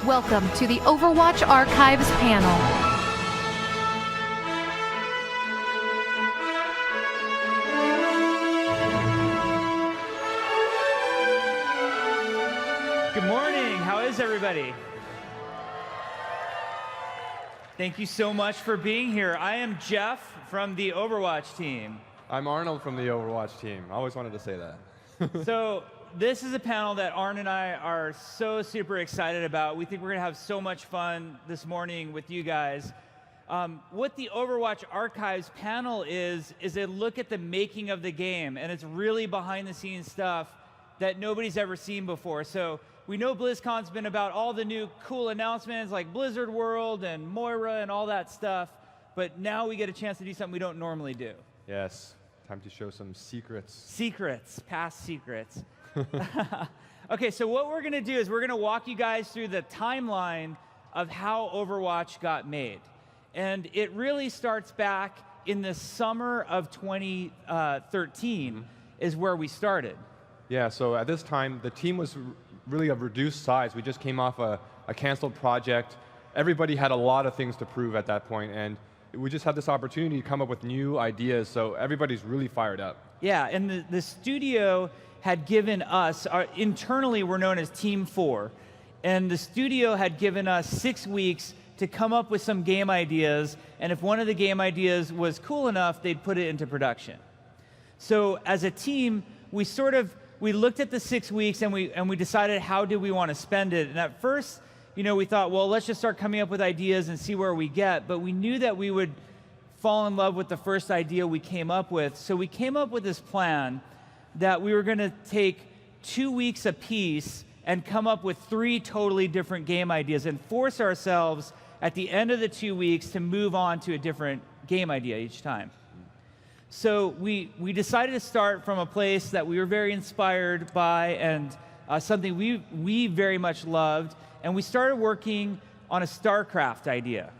Welcome to the Overwatch Archives panel. Good morning. How is everybody? Thank you so much for being here. I am Jeff from the Overwatch team. I'm Arnold from the Overwatch team. I always wanted to say that. So this is a panel that Arnold and I are so super excited about. We think we're going to have so much fun this morning with you guys. What the Overwatch Archives panel is a look at the making of the game, and it's really behind-the-scenes stuff that nobody's ever seen before. So we know BlizzCon's been about all the new cool announcements like Blizzard World and Moira and all that stuff, but now we get a chance to do something we don't normally do. Yes, time to show some secrets. Secrets, past secrets. Okay, so what we're going to do is we're going to walk you guys through the timeline of how Overwatch got made. And it really starts back in the summer of 2013 is where we started. Yeah, so at this time, the team was really of reduced size. We just came off a canceled project. Everybody had a lot of things to prove at that point, and we just had this opportunity to come up with new ideas, so everybody's really fired up. Yeah, and the studio had given us, internally we're known as Team 4, and the studio had given us 6 weeks to come up with some game ideas, and if one of the game ideas was cool enough, they'd put it into production. So as a team, we looked at the 6 weeks and we decided how do we want to spend it. And at first, we thought, well, let's just start coming up with ideas and see where we get, but we knew that we would fall in love with the first idea we came up with. So we came up with this plan that we were going to take 2 weeks apiece and come up with 3 totally different game ideas and force ourselves at the end of the 2 weeks to move on to a different game idea each time. So we decided to start from a place that we were very inspired by and something we very much loved, and we started working on a StarCraft idea.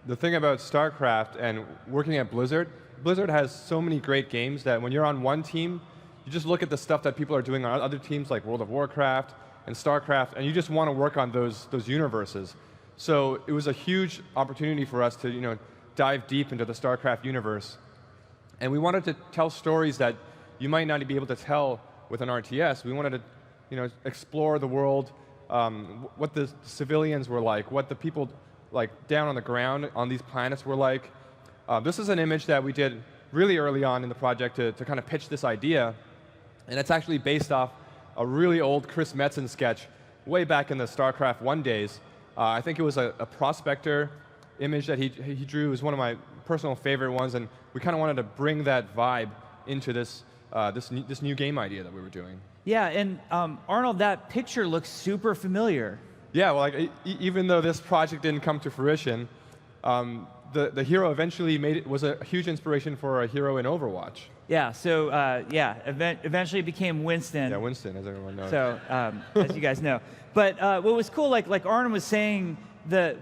The thing about StarCraft and working at Blizzard has so many great games that when you're on one team, you just look at the stuff that people are doing on other teams like World of Warcraft and StarCraft, and you just want to work on those universes. So it was a huge opportunity for us to dive deep into the StarCraft universe. And we wanted to tell stories that you might not be able to tell with an RTS. We wanted to explore the world, what the civilians were like, what the people like down on the ground on these planets were like. This is an image that we did really early on in the project to kind of pitch this idea. And it's actually based off a really old Chris Metzen sketch way back in the StarCraft 1 days. I think it was a prospector image that he drew. It was one of my personal favorite ones, and we kind of wanted to bring that vibe into this new game idea that we were doing. Yeah, and Arnold, that picture looks super familiar. Yeah, well, even though this project didn't come to fruition, the hero eventually was a huge inspiration for a hero in Overwatch. Yeah, so eventually it became Winston. Yeah, Winston, as everyone knows. So, as you guys know. But what was cool, like Arnold was saying,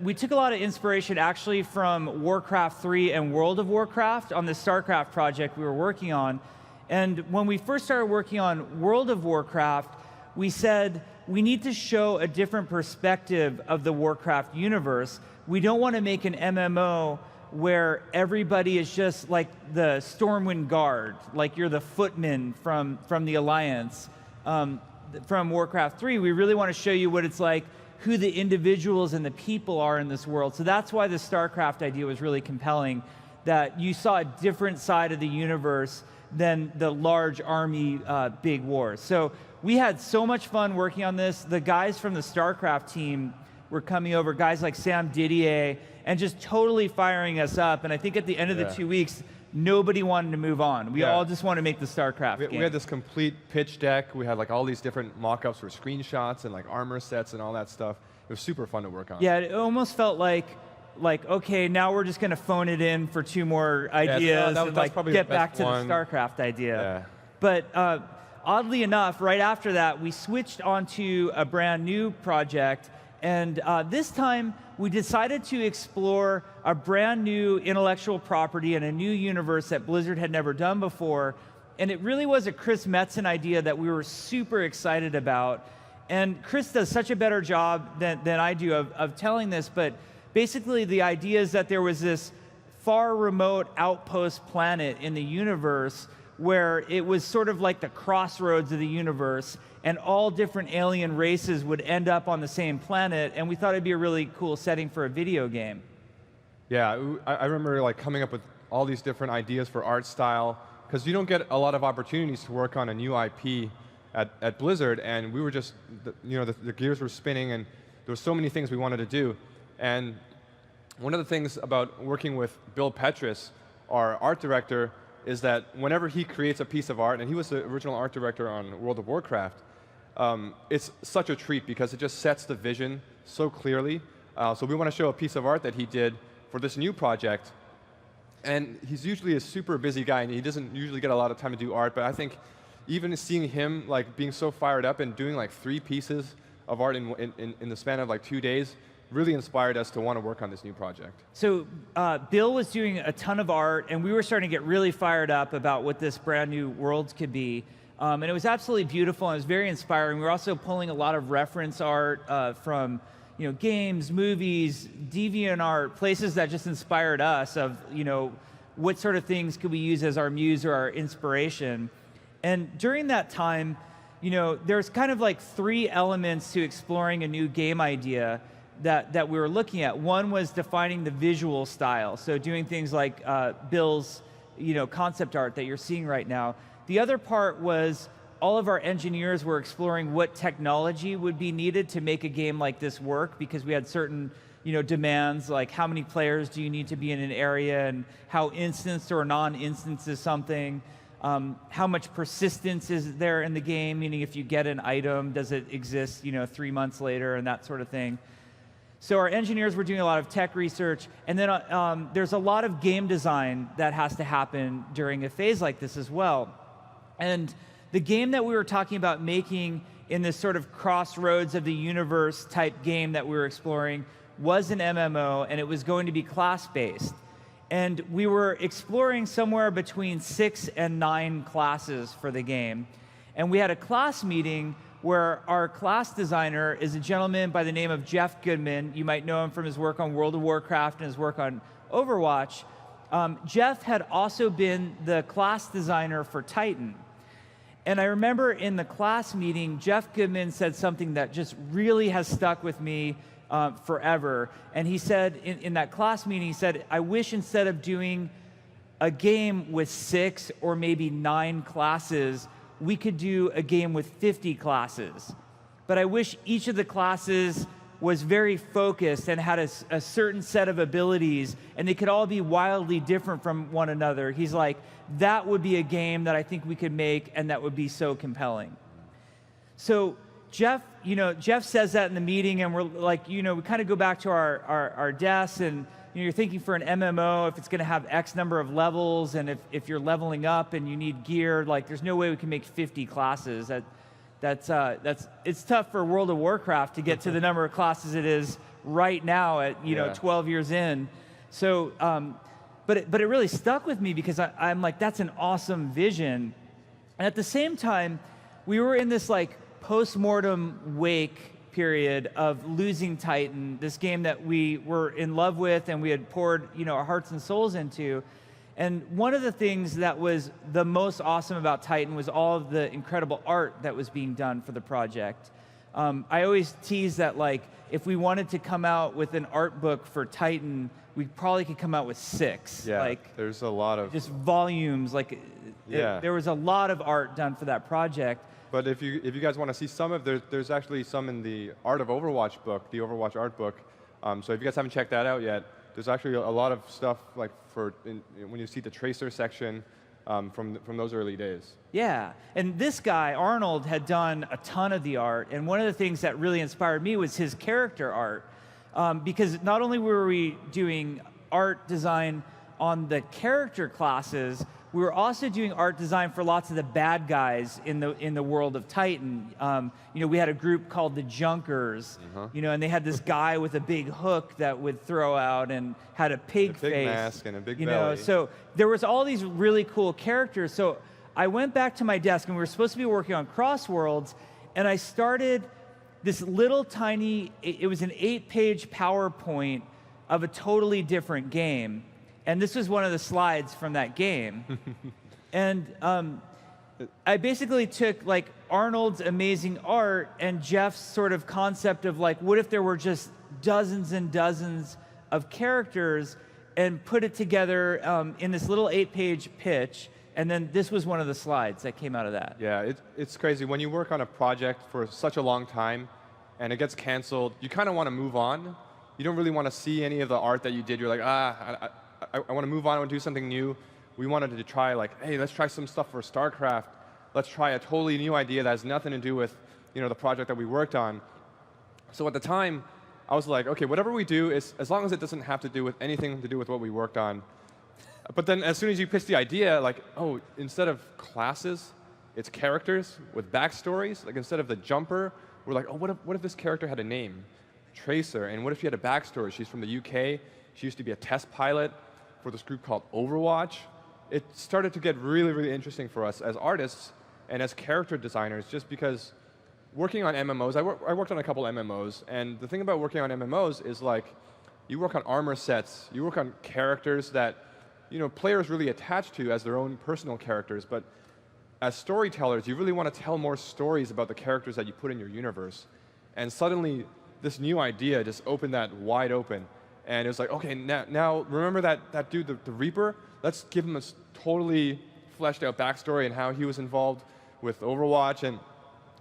we took a lot of inspiration actually from Warcraft 3 and World of Warcraft on the StarCraft project we were working on. And when we first started working on World of Warcraft, we said we need to show a different perspective of the Warcraft universe. We don't want to make an MMO where everybody is just like the Stormwind Guard, like you're the footman from the Alliance. From Warcraft 3, we really want to show you what it's like, who the individuals and the people are in this world. So that's why the StarCraft idea was really compelling, that you saw a different side of the universe than the large army big wars. So we had so much fun working on this. The guys from the StarCraft team were coming over, guys like Sam Didier, and just totally firing us up. And I think at the end of the 2 weeks, nobody wanted to move on. We all just want to make the StarCraft game. We had this complete pitch deck. We had like all these different mock-ups for screenshots and like armor sets and all that stuff. It was super fun to work on. Yeah, it almost felt like okay, now we're just going to phone it in for 2 more ideas and like get back to the StarCraft idea. Yeah. But oddly enough, right after that, we switched onto a brand new project. And this time, we decided to explore a brand new intellectual property and a new universe that Blizzard had never done before. And it really was a Chris Metzen idea that we were super excited about. And Chris does such a better job than I do of telling this, but basically the idea is that there was this far remote outpost planet in the universe where it was sort of like the crossroads of the universe, and all different alien races would end up on the same planet, and we thought it'd be a really cool setting for a video game. Yeah, I remember like coming up with all these different ideas for art style, because you don't get a lot of opportunities to work on a new IP at Blizzard, and we were just, the gears were spinning, and there were so many things we wanted to do. And one of the things about working with Bill Petrus, our art director, is that whenever he creates a piece of art, and he was the original art director on World of Warcraft, it's such a treat because it just sets the vision so clearly. So we want to show a piece of art that he did for this new project. And he's usually a super busy guy, and he doesn't usually get a lot of time to do art, but I think even seeing him like being so fired up and doing like 3 pieces of art in the span of like 2 days really inspired us to want to work on this new project. So Bill was doing a ton of art, and we were starting to get really fired up about what this brand new world could be. And it was absolutely beautiful, and it was very inspiring. We were also pulling a lot of reference art from games, movies, DeviantArt, places that just inspired us of what sort of things could we use as our muse or our inspiration. And during that time, there's kind of like 3 elements to exploring a new game idea that we were looking at. One was defining the visual style, so doing things like Bill's concept art that you're seeing right now. The other part was all of our engineers were exploring what technology would be needed to make a game like this work, because we had certain demands, like how many players do you need to be in an area, and how instanced or non-instanced is something. How much persistence is there in the game, meaning if you get an item, does it exist 3 months later, and that sort of thing. So our engineers were doing a lot of tech research, and then there's a lot of game design that has to happen during a phase like this as well. And the game that we were talking about making in this sort of crossroads of the universe type game that we were exploring was an MMO, and it was going to be class-based. And we were exploring somewhere between 6 and 9 classes for the game. And we had a class meeting where our class designer is a gentleman by the name of Jeff Goodman. You might know him from his work on World of Warcraft and his work on Overwatch. Jeff had also been the class designer for Titan. And I remember in the class meeting, Jeff Goodman said something that just really has stuck with me forever. And he said, in that class meeting, he said, I wish instead of doing a game with 6 or maybe 9 classes, we could do a game with 50 classes. But I wish each of the classes was very focused and had a certain set of abilities, and they could all be wildly different from one another. He's like, that would be a game that I think we could make, and that would be so compelling. So Jeff says that in the meeting, and we're like, we kind of go back to our desks, and you're thinking for an MMO, if it's going to have X number of levels, and if you're leveling up and you need gear, like there's no way we can make 50 classes. It's tough for World of Warcraft to get to the number of classes it is right now at 12 years in. So, but it really stuck with me because I'm like, that's an awesome vision. And at the same time, we were in this like post-mortem wake period of losing Titan, this game that we were in love with and we had poured our hearts and souls into. And one of the things that was the most awesome about Titan was all of the incredible art that was being done for the project. I always tease that like if we wanted to come out with an art book for Titan, we probably could come out with 6. Yeah, like, there's a lot of just volumes. Like there was a lot of art done for that project. But if you guys want to see some of, there's actually some in the Art of Overwatch book, the Overwatch art book. So if you guys haven't checked that out yet, there's actually a lot of stuff like when you see the tracer section from those early days. Yeah, and this guy Arnold had done a ton of the art, and one of the things that really inspired me was his character art, because not only were we doing art design on the character classes, we were also doing art design for lots of the bad guys in the world of Titan. We had a group called the Junkers, and they had this guy with a big hook that would throw out and had a pig face. A big mask and a big belly. So there was all these really cool characters. So I went back to my desk, and we were supposed to be working on Crossworlds, and I started this little tiny, it was an 8-page PowerPoint of a totally different game. And this was one of the slides from that game. And I basically took like Arnold's amazing art and Jeff's sort of concept of like, what if there were just dozens and dozens of characters, and put it together in this little 8-page pitch. And then this was one of the slides that came out of that. Yeah, it's crazy. When you work on a project for such a long time and it gets canceled, you kind of want to move on. You don't really want to see any of the art that you did. You're like, I want to move on. I want to do something new. We wanted to try, like, hey, let's try some stuff for StarCraft. Let's try a totally new idea that has nothing to do with, the project that we worked on. So at the time, I was like, okay, whatever we do, is as long as it doesn't have to do with anything to do with what we worked on. But then as soon as you pitch the idea, like, oh, instead of classes, it's characters with backstories. Like instead of the jumper, we're like, oh, what if this character had a name? Tracer. And what if she had a backstory? She's from the UK. She used to be a test pilot for this group called Overwatch. It started to get really, really interesting for us as artists and as character designers, just because working on MMOs, I worked on a couple MMOs, and the thing about working on MMOs is like, you work on armor sets, you work on characters that players really attach to as their own personal characters, but as storytellers, you really want to tell more stories about the characters that you put in your universe. And suddenly, this new idea just opened that wide open. And it was like, okay, now remember that dude, the Reaper? Let's give him a totally fleshed out backstory and how he was involved with Overwatch. And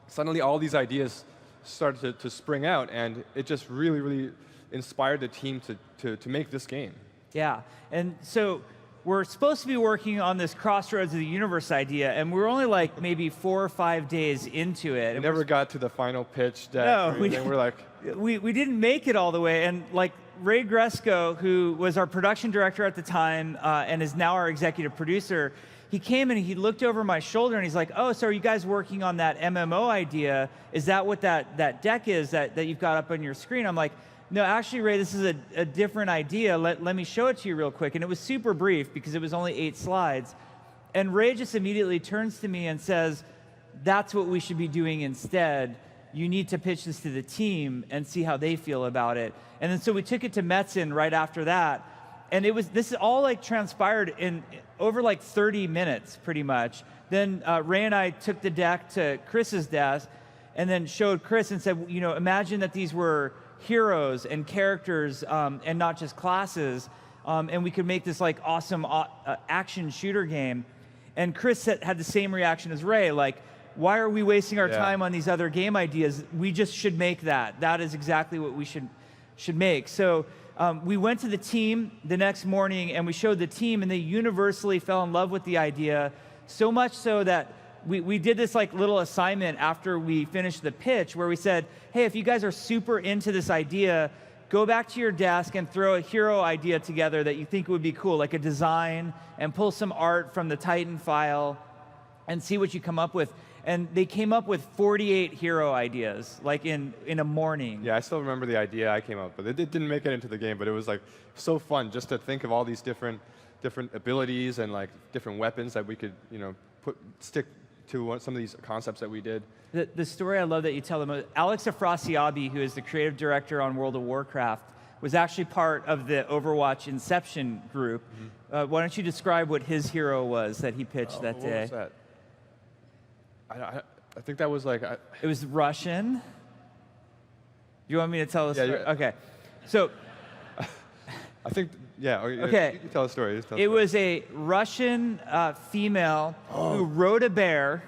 suddenly all these ideas started to spring out, and it just really, really inspired the team to make this game. Yeah, and so we're supposed to be working on this Crossroads of the Universe idea, and we're only like maybe 4 or 5 days into it. We never got to the final pitch deck. No, we're like, we didn't make it all the way, and like Ray Gresco, who was our production director at the time and is now our executive producer, he came and he looked over my shoulder and he's like, oh, so are you guys working on that MMO idea? Is that what that deck is that you've got up on your screen? I'm like, no, actually, Ray, this is a different idea. Let me show it to you real quick. And it was super brief because it was only 8 slides. And Ray just immediately turns to me and says, that's what we should be doing instead. You need to pitch this to the team and see how they feel about it. And then so we took it to Metzen right after that. And this all like transpired in over like 30 minutes, pretty much. Then Ray and I took the deck to Chris's desk and then showed Chris and said, imagine that these were heroes and characters and not just classes, and we could make this like awesome action shooter game. And Chris had the same reaction as Ray, like, why are we wasting our time on these other game ideas? We just should make that. That is exactly what we should make. So we went to the team the next morning and we showed the team, and they universally fell in love with the idea, so much so that we did this like little assignment after we finished the pitch where we said, hey, if you guys are super into this idea, go back to your desk and throw a hero idea together that you think would be cool, like a design, and pull some art from the Titan file and see what you come up with. And they came up with 48 hero ideas, like in a morning. Yeah, I still remember the idea I came up with. It didn't make it into the game, but it was like so fun just to think of all these different abilities and like different weapons that we could stick to some of these concepts that we did. The story I love that you tell them, Alex Afrasiabi, who is the creative director on World of Warcraft, was actually part of the Overwatch Inception group. Mm-hmm. Why don't you describe what his hero was that he pitched that day? What was that? I think that was like... It was Russian. You want me to tell the story? Yeah. Okay. So... I think... Yeah, okay. You can tell the story. It was a Russian female who rode a bear.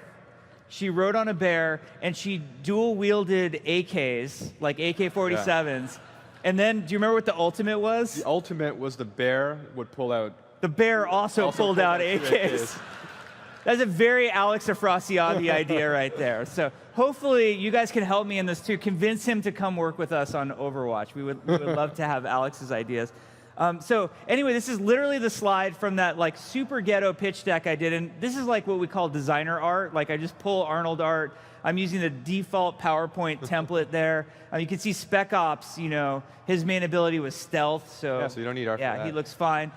She rode on a bear, and she dual-wielded AKs, like AK-47s. Yeah. And then, do you remember what the ultimate was? The ultimate was the bear would pull out... The bear also pulled out AKs. That's a very Alex Afrasiabi idea right there. So hopefully you guys can help me in this too. Convince him to come work with us on Overwatch. We would love to have Alex's ideas. So anyway, this is literally the slide from that like super ghetto pitch deck I did. And this is like what we call designer art. Like I just pull Arnold art. I'm using the default PowerPoint template there. You can see Spec Ops, his main ability was stealth. So you don't need art for that. Yeah, he looks fine.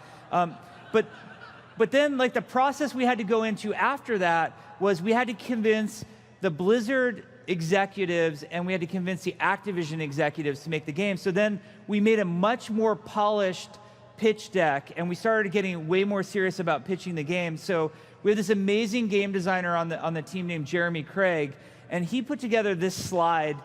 But then like the process we had to go into after that was we had to convince the Blizzard executives, and we had to convince the Activision executives to make the game. So then we made a much more polished pitch deck, and we started getting way more serious about pitching the game. So we have this amazing game designer on the team named Jeremy Craig, and he put together this slide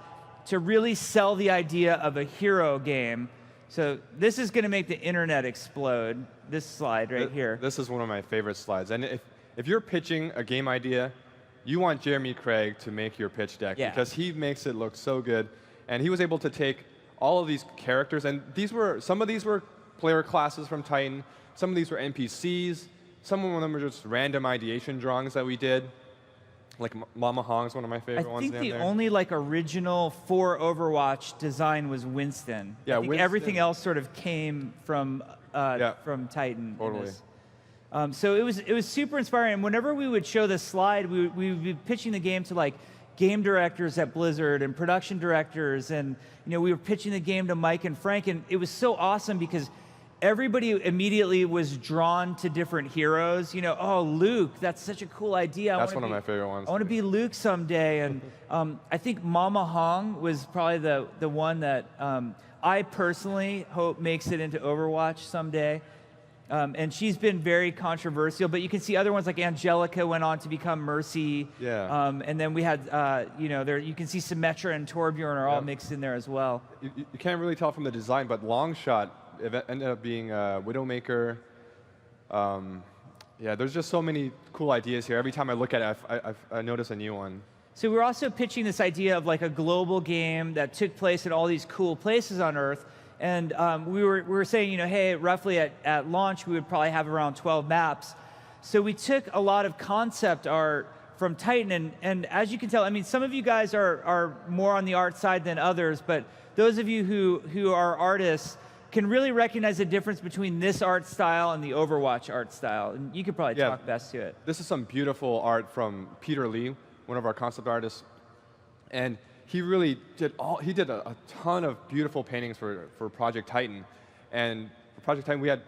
to really sell the idea of a hero game. So this is going to make the internet explode, this slide right here. This is one of my favorite slides. And if you're pitching a game idea, you want Jeremy Craig to make your pitch deck, because he makes it look so good. And he was able to take all of these characters, and some of these were player classes from Titan, some of these were NPCs, some of them were just random ideation drawings that we did. Like Mama Hong's one of my favorite ones. I think the only original for Overwatch design was Winston. Yeah, I think everything else sort of came from Titan. Totally. So it was super inspiring. And whenever we would show this slide, we would be pitching the game to game directors at Blizzard and production directors, and we were pitching the game to Mike and Frank, and it was so awesome because everybody immediately was drawn to different heroes. Oh, Luke, that's such a cool idea. That's one of my favorite ones. I want to be Luke someday. And I think Mama Hong was probably the one that I personally hope makes it into Overwatch someday. And she's been very controversial, but you can see other ones like Angelica went on to become Mercy. Yeah. And then we had, you can see Symmetra and Torbjorn are all mixed in there as well. You can't really tell from the design, but Longshot ended up being Widowmaker. Yeah, there's just so many cool ideas here. Every time I look at it, I notice a new one. So we're also pitching this idea of a global game that took place in all these cool places on Earth. And we were saying, hey, roughly at launch, we would probably have around 12 maps. So we took a lot of concept art from Titan, and as you can tell, some of you guys are more on the art side than others, but those of you who are artists can really recognize the difference between this art style and the Overwatch art style. And you could probably talk best to it. This is some beautiful art from Peter Lee, one of our concept artists. And he really did a ton of beautiful paintings for Project Titan. And for Project Titan, we had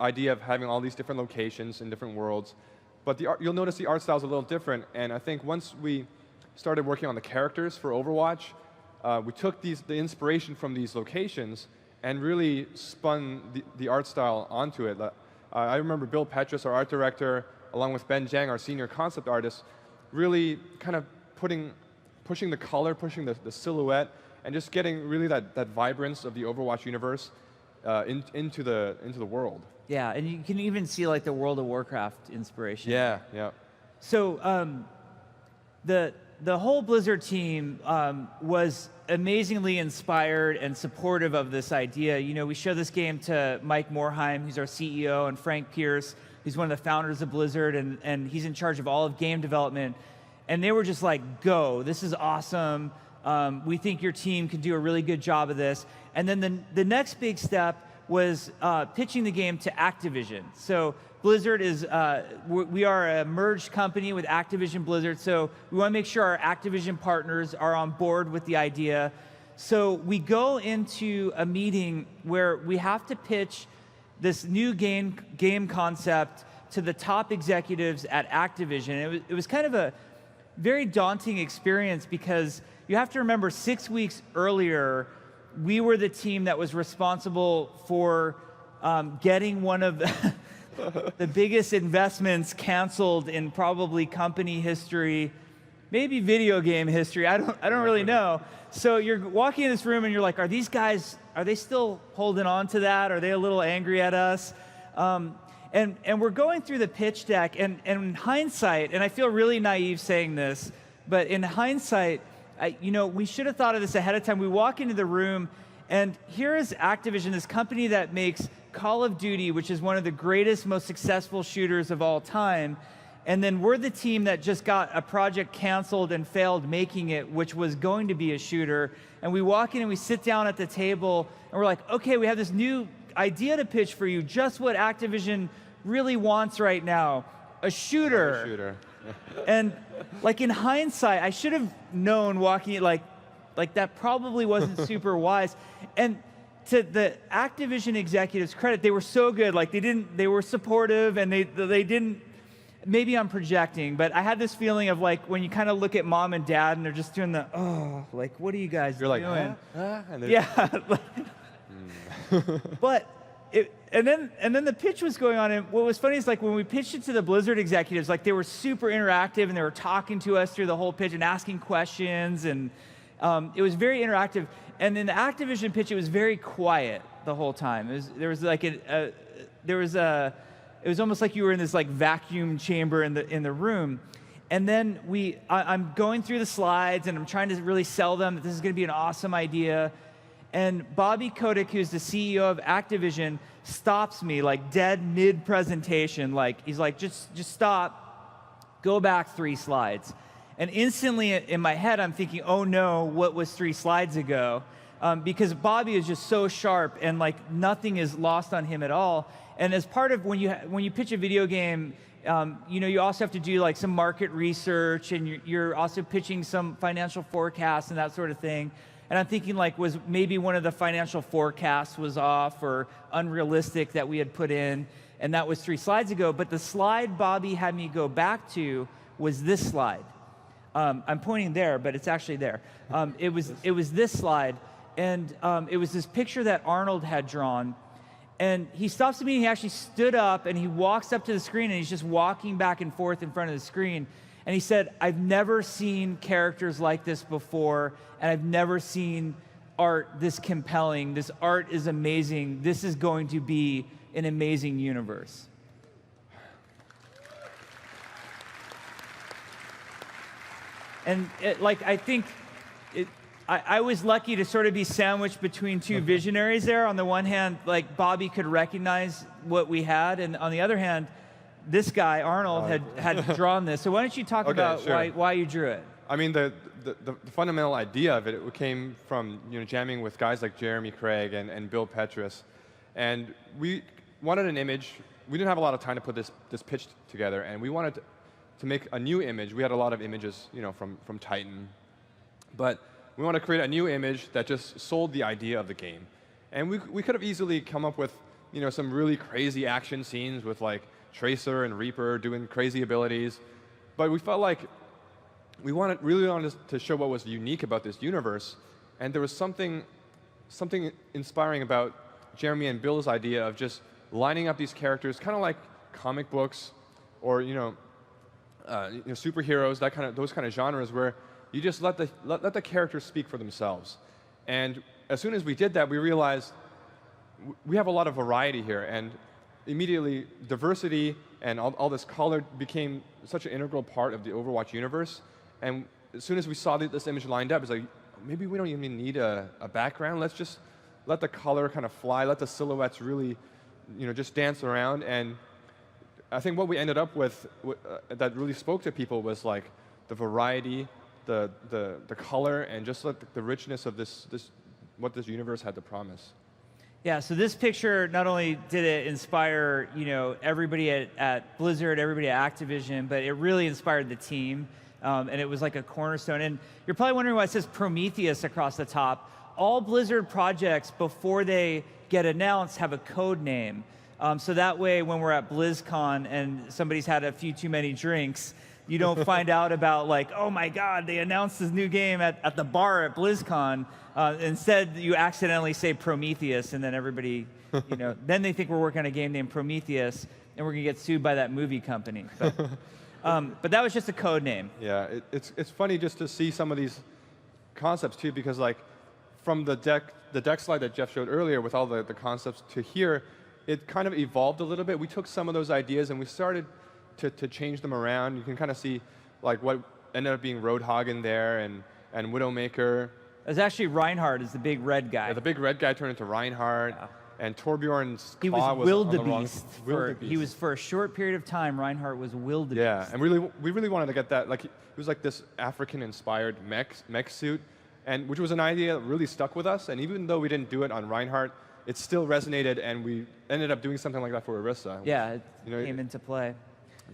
idea of having all these different locations in different worlds. But you'll notice the art style is a little different. And I think once we started working on the characters for Overwatch, we took the inspiration from these locations and really spun the art style onto it. I remember Bill Petrus, our art director, along with Ben Zhang, our senior concept artist, really kind of pushing the color, pushing the silhouette, and just getting really that vibrance of the Overwatch universe into the world. Yeah, and you can even see the World of Warcraft inspiration. Yeah, yeah. So the whole Blizzard team was amazingly inspired and supportive of this idea. We show this game to Mike Morheim, who's our CEO, and Frank Pierce, who's one of the founders of Blizzard, and he's in charge of all of game development. And they were just like, go, this is awesome. We think your team can do a really good job of this. And then the next big step was pitching the game to Activision. So Blizzard is, we are a merged company with Activision Blizzard, so we want to make sure our Activision partners are on board with the idea. So we go into a meeting where we have to pitch this new game concept to the top executives at Activision. It was kind of a very daunting experience because you have to remember 6 weeks earlier, we were the team that was responsible for getting one of the biggest investments canceled in probably company history, maybe video game history. I don't really know. So you're walking in this room and you're like, are these guys, are they still holding on to that? Are they a little angry at us? And we're going through the pitch deck, and in hindsight, and I feel really naive saying this, but in hindsight, we should have thought of this ahead of time. We walk into the room, and here is Activision, this company that makes Call of Duty, which is one of the greatest, most successful shooters of all time. And then we're the team that just got a project canceled and failed making it, which was going to be a shooter. And we walk in and we sit down at the table, and we're like, okay, we have this new idea to pitch for you, just what Activision really wants right now, a shooter. A shooter. And in hindsight, I should have known walking like that probably wasn't super wise. And to the Activision executives' credit, they were so good. They were supportive, and they didn't maybe I'm projecting, but I had this feeling of like when you kind of look at mom and dad and they're just doing the, oh, like, what are you guys doing? You're like, and yeah. But and then the pitch was going on, and what was funny is like when we pitched it to the Blizzard executives, like they were super interactive and they were talking to us through the whole pitch and asking questions, and it was very interactive. And in the Activision pitch, it was very quiet the whole time. It was almost like you were in this like vacuum chamber in the room. And then I'm going through the slides and I'm trying to really sell them that this is going to be an awesome idea. And Bobby Kotick, who's the CEO of Activision, stops me like dead mid-presentation. Like he's like, just stop, go back 3 slides. And instantly in my head, I'm thinking, oh no, what was 3 slides ago? Because Bobby is just so sharp and like nothing is lost on him at all. And as part of when you pitch a video game, you also have to do like some market research, and you're also pitching some financial forecasts and that sort of thing. And I'm thinking like, was maybe one of the financial forecasts was off or unrealistic that we had put in, and that was 3 slides ago. But the slide Bobby had me go back to was this slide. I'm pointing there, but it's actually there. It was this slide, and it was this picture that Arnold had drawn. And he stops me, and he actually stood up, and he walks up to the screen, and he's just walking back and forth in front of the screen. And he said, I've never seen characters like this before, and I've never seen art this compelling. This art is amazing. This is going to be an amazing universe. And I was lucky to sort of be sandwiched between 2 visionaries there. On the one hand, like Bobby could recognize what we had, and on the other hand, this guy, Arnold, had drawn this. So why don't you talk about why you drew it? I mean, the fundamental idea of it came from jamming with guys like Jeremy Craig and Bill Petrus. And we wanted an image. We didn't have a lot of time to put this pitch together, and we wanted to make a new image. We had a lot of images from Titan. But we want to create a new image that just sold the idea of the game. And we could have easily come up with some really crazy action scenes with like Tracer and Reaper doing crazy abilities, but we felt like we really wanted to show what was unique about this universe, and there was something inspiring about Jeremy and Bill's idea of just lining up these characters, kind of like comic books or superheroes, those kind of genres where you just let the characters speak for themselves. And as soon as we did that, we realized we have a lot of variety here, and immediately diversity and all this color became such an integral part of the Overwatch universe. And as soon as we saw this image lined up, it's like, maybe we don't even need a background. Let's just let the color kind of fly, let the silhouettes really just dance around. And I think what we ended up with that really spoke to people was like the variety, the color, and just like the richness of what this universe had to promise. Yeah, so this picture, not only did it inspire everybody at Blizzard, everybody at Activision, but it really inspired the team, and it was like a cornerstone. And you're probably wondering why it says Prometheus across the top. All Blizzard projects, before they get announced, have a code name. So that way, when we're at BlizzCon and somebody's had a few too many drinks, you don't find out about like, oh my God, they announced this new game at the bar at BlizzCon. Instead, you accidentally say Prometheus, and then everybody, then they think we're working on a game named Prometheus, and we're gonna get sued by that movie company. But that was just a code name. Yeah, it's funny just to see some of these concepts too, because like from the deck slide that Jeff showed earlier with all the concepts to here, it kind of evolved a little bit. We took some of those ideas and we started to change them around. You can kind of see like what ended up being Roadhog in there and Widowmaker. It was actually Reinhardt is the big red guy. Yeah, the big red guy turned into Reinhardt, and Torbjorn's claw was wildebeest. Wildebeest. He was for a short period of time. Reinhardt was wildebeest. Yeah, and we really wanted to get that. Like it was like this African-inspired mech suit, and which was an idea that really stuck with us. And even though we didn't do it on Reinhardt, it still resonated, and we ended up doing something like that for Orisa. Yeah, it came into play.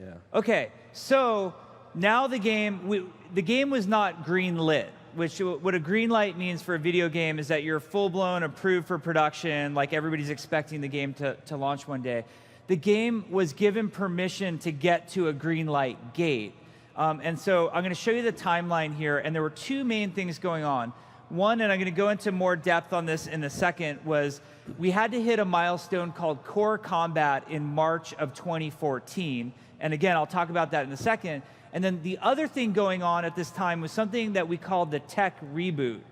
Yeah. Okay, so now the game was not green lit. What a green light means for a video game is that you're full-blown approved for production, like everybody's expecting the game to launch one day. the game was given permission to get to a green light gate. And so I'm going to show you the timeline here, and there were two main things going on. One, and I'm going to go into more depth on this in a second, was we had to hit a milestone called core combat in March of 2014. And again, I'll talk about that in a second. And then the other thing going on at this time was something that we called the tech reboot.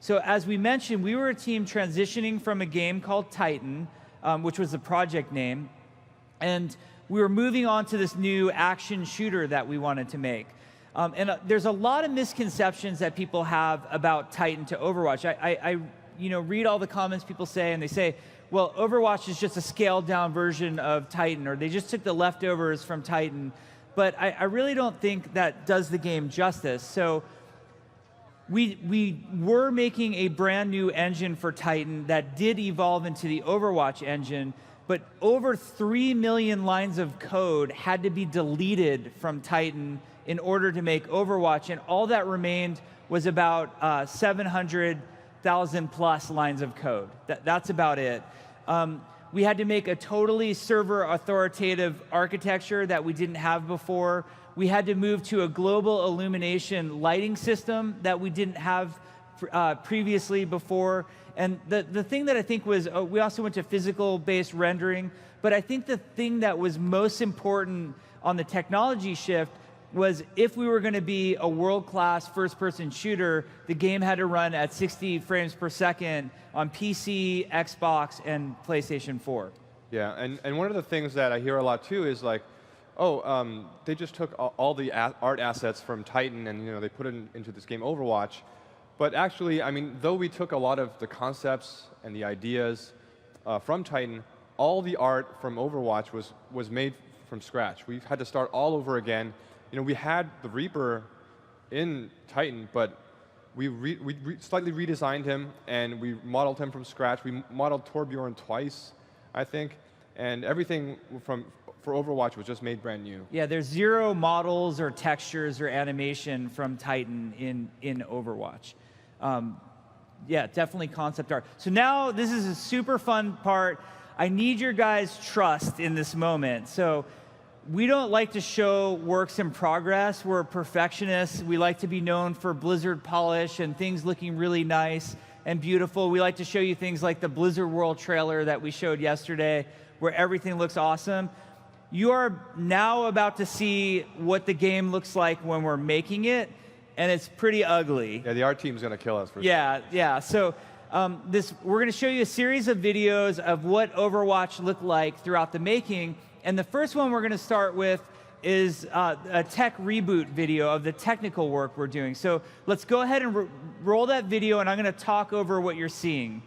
So as we mentioned, we were a team transitioning from a game called Titan, which was the project name, and we were moving on to this new action shooter that we wanted to make. There's a lot of misconceptions that people have about Titan to Overwatch. I read all the comments people say, and they say, well, Overwatch is just a scaled down version of Titan, or they just took the leftovers from Titan. But I really don't think that does the game justice. So we were making a brand new engine for Titan that did evolve into the Overwatch engine, but over 3 million lines of code had to be deleted from Titan in order to make Overwatch, and all that remained was about 700,000 plus lines of code. That's about it. We had to make a totally server authoritative architecture that we didn't have before. We had to move to a global illumination lighting system that we didn't have previously before. And the thing that I think was, we also went to physical-based rendering, but I think the thing that was most important on the technology shift was if we were going to be a world-class first-person shooter, the game had to run at 60 frames per second on PC, Xbox, and PlayStation 4. Yeah, and one of the things that I hear a lot too is like, they just took all the art assets from Titan and they put it into this game Overwatch. But actually, I mean, though we took a lot of the concepts and the ideas from Titan, all the art from Overwatch was made from scratch. We had to start all over again. We had the Reaper in Titan, but we slightly redesigned him, and we modeled him from scratch. We modeled Torbjorn twice, I think, and everything for Overwatch was just made brand new. Yeah, there's 0 models or textures or animation from Titan in Overwatch. Yeah, definitely concept art. So now this is a super fun part. I need your guys' trust in this moment. So we don't like to show works in progress. We're perfectionists. We like to be known for Blizzard polish and things looking really nice and beautiful. We like to show you things like the Blizzard World trailer that we showed yesterday, where everything looks awesome. You are now about to see what the game looks like when we're making it, and it's pretty ugly. Yeah, the art team's going to kill us for sure. Yeah. So we're going to show you a series of videos of what Overwatch looked like throughout the making. And the first one we're going to start with is a tech reboot video of the technical work we're doing. So let's go ahead and roll that video, and I'm going to talk over what you're seeing.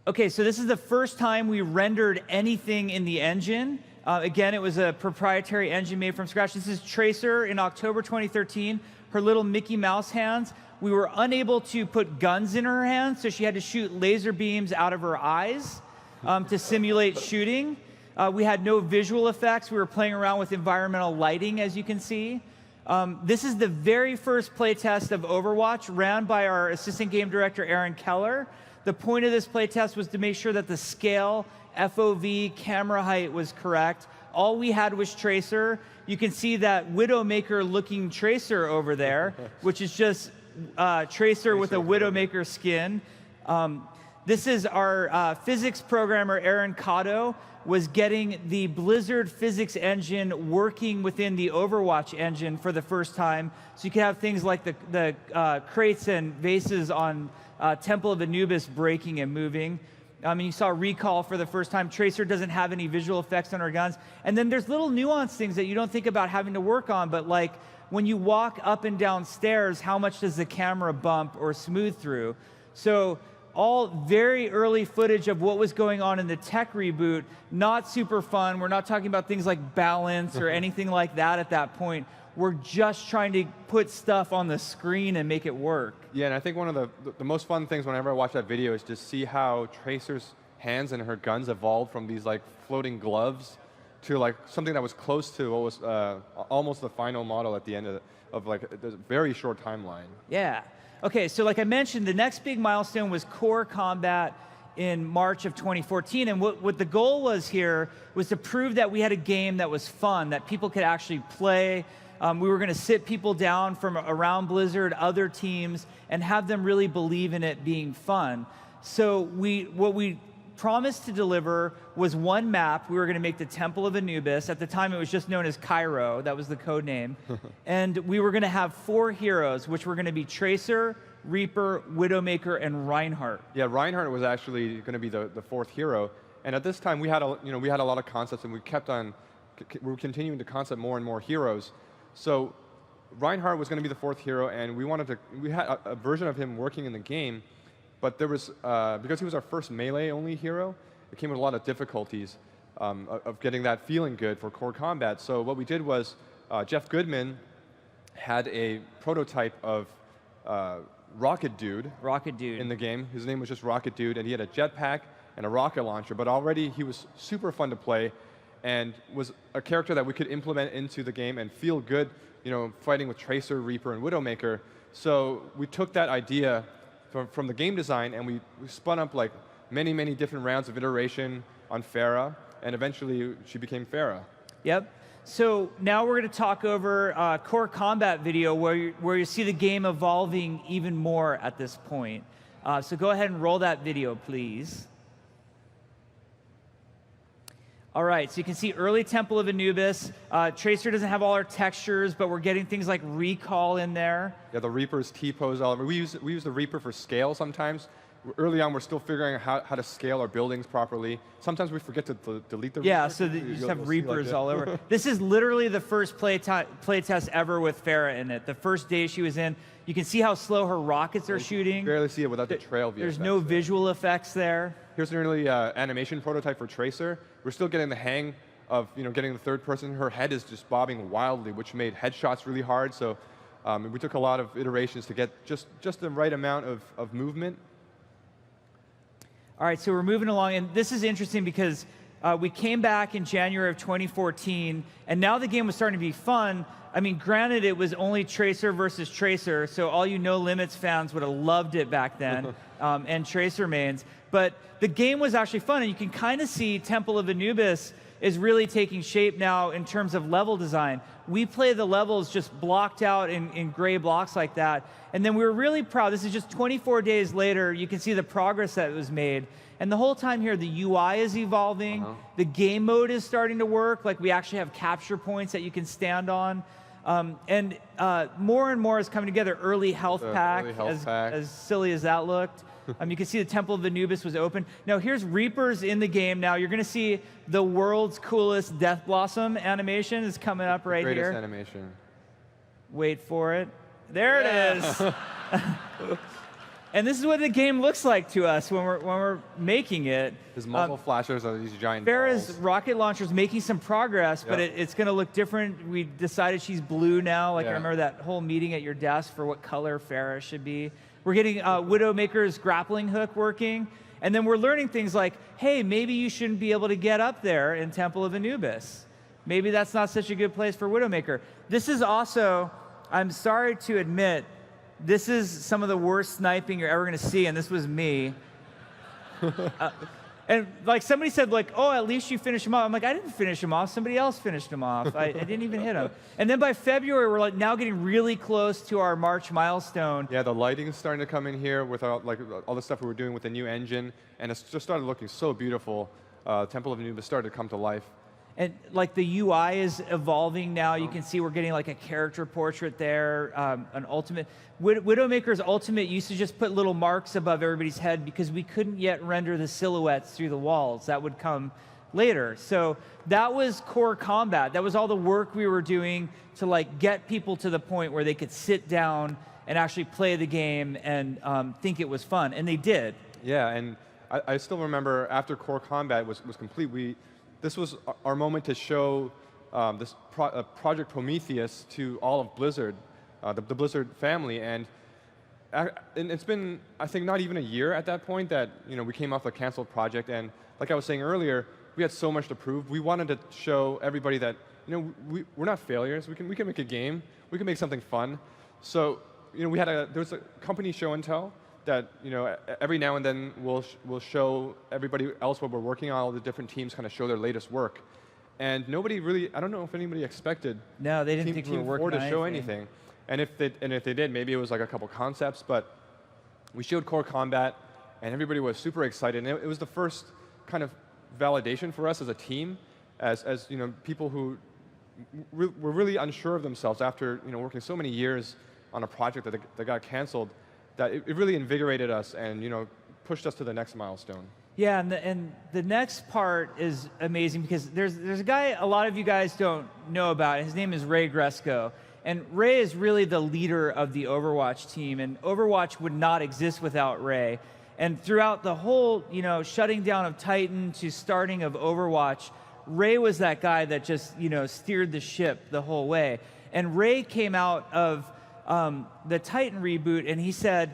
Okay, so this is the first time we rendered anything in the engine. Again, it was a proprietary engine made from scratch. This is Tracer in October 2013, her little Mickey Mouse hands. We were unable to put guns in her hands, so she had to shoot laser beams out of her eyes to simulate shooting. We had no visual effects. We were playing around with environmental lighting, as you can see. This is the very first playtest of Overwatch, ran by our assistant game director, Aaron Keller. The point of this playtest was to make sure that the scale, FOV, camera height was correct. All we had was Tracer. You can see that Widowmaker-looking Tracer over there, which is just Tracer with a Widowmaker skin. This is our physics programmer, Aaron Cotto, was getting the Blizzard physics engine working within the Overwatch engine for the first time. So you can have things like the crates and vases on Temple of Anubis breaking and moving. And you saw Recall for the first time. Tracer doesn't have any visual effects on her guns. And then there's little nuanced things that you don't think about having to work on, but like when you walk up and down stairs, how much does the camera bump or smooth through? So all very early footage of what was going on in the tech reboot, not super fun. We're not talking about things like balance or anything like that at that point. We're just trying to put stuff on the screen and make it work. Yeah, and I think one of the most fun things whenever I watch that video is just see how Tracer's hands and her guns evolved from these like floating gloves to like something that was close to what was almost the final model at the end of like a very short timeline. Yeah. Okay, so like I mentioned, the next big milestone was core combat in March of 2014. And what the goal was here was to prove that we had a game that was fun, that people could actually play. We were going to sit people down from around Blizzard, other teams, and have them really believe in it being fun. So what we promised to deliver was one map. We were going to make the Temple of Anubis. At the time, it was just known as Cairo. That was the code name. And we were going to have 4 heroes, which were going to be Tracer, Reaper, Widowmaker, and Reinhardt. Yeah, Reinhardt was actually going to be the 4th hero. And at this time, we had a lot of concepts, and we were continuing to concept more and more heroes. So Reinhardt was going to be the 4th hero, and we had a version of him working in the game. But there was, because he was our first melee-only hero, it came with a lot of difficulties of getting that feeling good for core combat. So what we did was, Jeff Goodman had a prototype of Rocket Dude. Rocket Dude. In the game. His name was just Rocket Dude, and he had a jetpack and a rocket launcher, but already he was super fun to play and was a character that we could implement into the game and feel good, fighting with Tracer, Reaper, and Widowmaker. So we took that idea from the game design, and we spun up like many, many different rounds of iteration on Pharah, and eventually she became Pharah. Yep. So now we're going to talk over core combat video where you see the game evolving even more at this point. So go ahead and roll that video, please. All right, so you can see early Temple of Anubis. Tracer doesn't have all our textures, but we're getting things like recall in there. Yeah, the Reaper's T-pose all over. We use the Reaper for scale sometimes. Early on, we're still figuring out how to scale our buildings properly. Sometimes we forget to delete the Reaper. Yeah, so you just have Reapers all over. This is literally the first play test ever with Pharah in it. The first day she was in, you can see how slow her rockets are shooting. You barely see it without the trail view. There's no visual effects there. Here's an early animation prototype for Tracer. We're still getting the hang of getting the third person. Her head is just bobbing wildly, which made headshots really hard. So we took a lot of iterations to get just the right amount of movement. All right, so we're moving along, and this is interesting because we came back in January of 2014, and now the game was starting to be fun. I mean, granted, it was only Tracer versus Tracer, so all you No Limits fans would have loved it back then, and Tracer mains. But the game was actually fun, and you can kind of see Temple of Anubis is really taking shape now in terms of level design. We play the levels just blocked out in gray blocks like that. And then we were really proud. This is just 24 days later. You can see the progress that was made. And the whole time here, the UI is evolving. The game mode is starting to work. Like, we actually have capture points that you can stand on. And more and more is coming together. Early health pack, as silly as that looked. You can see the Temple of Anubis was open. Now, here's Reapers in the game. Now, you're going to see the world's coolest Death Blossom animation is coming up right here. Greatest animation. Wait for it. There it is. And this is what the game looks like to us when we're making it. His muzzle flashers are these giant Pharah's balls. rocket launcher is making some progress, but it's going to look different. We decided she's blue now. Like, I remember that whole meeting at your desk for what color Pharah should be. We're getting Widowmaker's grappling hook working. And then we're learning things like, hey, maybe you shouldn't be able to get up there in Temple of Anubis. Maybe that's not such a good place for Widowmaker. This is also, I'm sorry to admit, this is some of the worst sniping you're ever going to see, and this was me. And like somebody said, like, oh, at least you finished him off. I'm like, I didn't finish him off. Somebody else finished him off. I didn't even hit him. And then by February, we're like now getting really close to our March milestone. Yeah, the lighting is starting to come in here with all the stuff we were doing with the new engine, and it's just started looking so beautiful. Temple of Anubis started to come to life. And like the UI is evolving now. You can see we're getting like a character portrait there, an ultimate. Widowmaker's ultimate used to just put little marks above everybody's head because we couldn't yet render the silhouettes through the walls. That would come later. So that was core combat. That was all the work we were doing to like get people to the point where they could sit down and actually play the game and think it was fun. And they did. Yeah, and I still remember after core combat was complete, this was our moment to show this Project Prometheus to all of Blizzard, the Blizzard family, and it's been, I think, not even a year at that point that we came off a canceled project, and like I was saying earlier, we had so much to prove. We wanted to show everybody that we're not failures. We can make a game. We can make something fun. So there was a company show and tell that every now and then we'll show everybody else what we're working on. All the different teams kind of show their latest work, and nobody really, I don't know if anybody expected No, they didn't think we were Team working 4 to on show anything. anything. And if they did, maybe it was like a couple concepts, but we showed core combat, and everybody was super excited. And it was the first kind of validation for us as a team, as people who were really unsure of themselves after working so many years on a project that got canceled, that it really invigorated us and pushed us to the next milestone. Yeah, and the next part is amazing because there's a guy a lot of you guys don't know about. His name is Ray Gresco. And Ray is really the leader of the Overwatch team, and Overwatch would not exist without Ray. And throughout the whole, shutting down of Titan to starting of Overwatch, Ray was that guy that just, steered the ship the whole way. And Ray came out of the Titan reboot, and he said,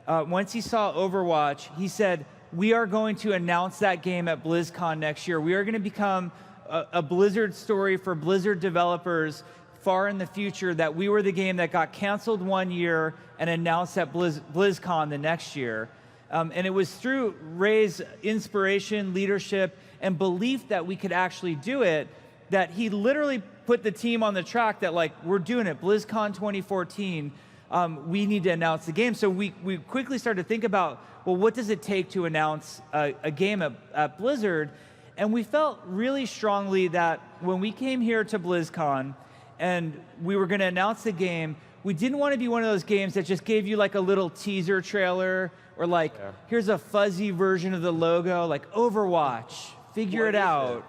once he saw Overwatch, he said, we are going to announce that game at BlizzCon next year. We are going to become a Blizzard story for Blizzard developers far in the future, that we were the game that got canceled one year and announced at BlizzCon the next year. And it was through Ray's inspiration, leadership, and belief that we could actually do it that he literally put the team on the track that, like, we're doing it, BlizzCon 2014, we need to announce the game. So we quickly started to think about, well, what does it take to announce a game at Blizzard? And we felt really strongly that when we came here to BlizzCon and we were going to announce the game, we didn't want to be one of those games that just gave you like a little teaser trailer or like, here's a fuzzy version of the logo, like Overwatch, figure it out.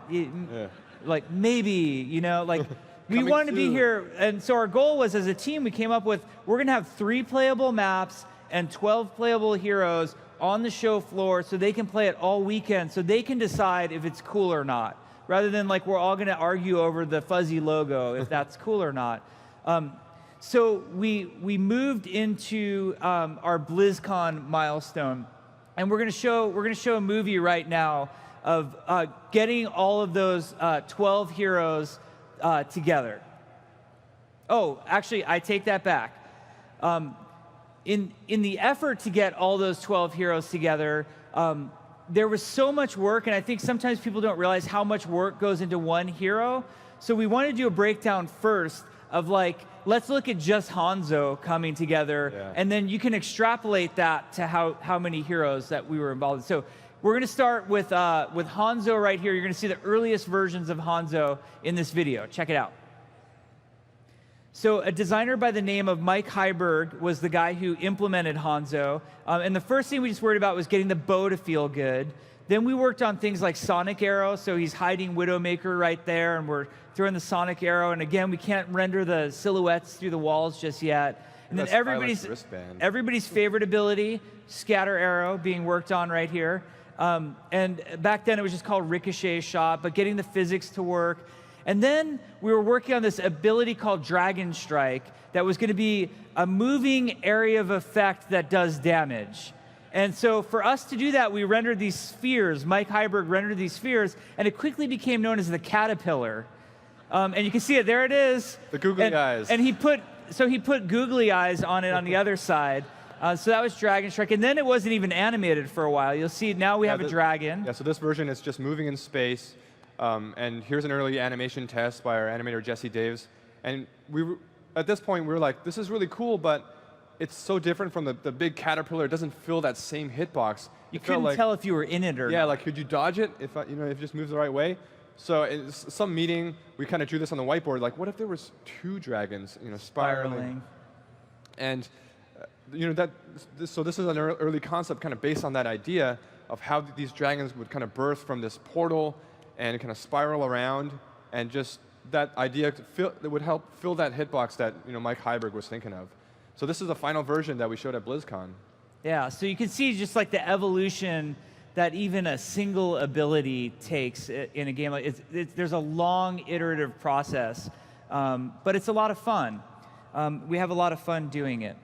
Like maybe, like we wanted to be here. And so our goal was, as a team, we came up with, we're going to have 3 playable maps and 12 playable heroes on the show floor so they can play it all weekend, so they can decide if it's cool or not, rather than like we're all going to argue over the fuzzy logo if that's cool or not. So we moved into our BlizzCon milestone, and we're going to show a movie right now of getting all of those 12 heroes together. Oh, actually, I take that back. In the effort to get all those 12 heroes together, there was so much work, and I think sometimes people don't realize how much work goes into one hero. So we wanted to do a breakdown first of like, let's look at just Hanzo coming together, and then you can extrapolate that to how many heroes that we were involved in. So we're going to start with Hanzo right here. You're going to see the earliest versions of Hanzo in this video. Check it out. So a designer by the name of Mike Heiberg was the guy who implemented Hanzo. And the first thing we just worried about was getting the bow to feel good. Then we worked on things like Sonic Arrow. So he's hiding Widowmaker right there, and we're throwing the Sonic Arrow. And again, we can't render the silhouettes through the walls just yet. And then everybody's favorite ability, Scatter Arrow, being worked on right here. And back then it was just called Ricochet Shot, but getting the physics to work. And then we were working on this ability called Dragon Strike that was going to be a moving area of effect that does damage. And so for us to do that, we rendered these spheres. Mike Heiberg rendered these spheres, and it quickly became known as the Caterpillar. And you can see it, there it is. The googly eyes. And he put googly eyes on it on the other side. So that was Dragon Strike, and then it wasn't even animated for a while. You'll see now we have a dragon. Yeah, so this version is just moving in space. And here's an early animation test by our animator, Jesse Daves. And at this point, we were like, this is really cool, but it's so different from the big caterpillar. It doesn't fill that same hitbox. You couldn't tell if you were in it or not. Yeah, like, could you dodge it if if it just moves the right way? So in some meeting, we kind of drew this on the whiteboard. Like, what if there was 2 dragons, spiraling? And so this is an early concept kind of based on that idea of how these dragons would kind of birth from this portal and kind of spiral around, and just that idea that would help fill that hitbox that Mike Heiberg was thinking of. So this is the final version that we showed at BlizzCon. Yeah, so you can see just like the evolution that even a single ability takes in a game. Like there's a long iterative process, but it's a lot of fun. We have a lot of fun doing it.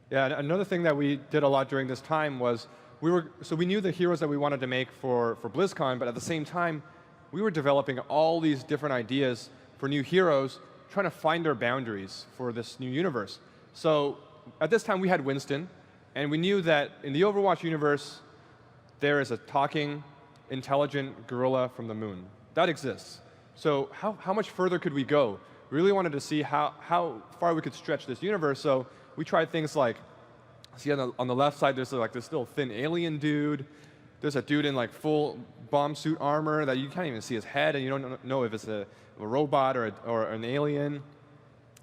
Yeah, another thing that we did a lot during this time was we knew the heroes that we wanted to make for BlizzCon, but at the same time, we were developing all these different ideas for new heroes, trying to find their boundaries for this new universe. So at this time, we had Winston, And we knew that in the Overwatch universe, there is a talking, intelligent gorilla from the moon. That exists. So how much further could we go? We really wanted to see how far we could stretch this universe. So we tried things like, see on the left side, there's like this little thin alien dude. There's a dude in like full bomb suit armor that you can't even see his head, and you don't know if it's a robot or an alien.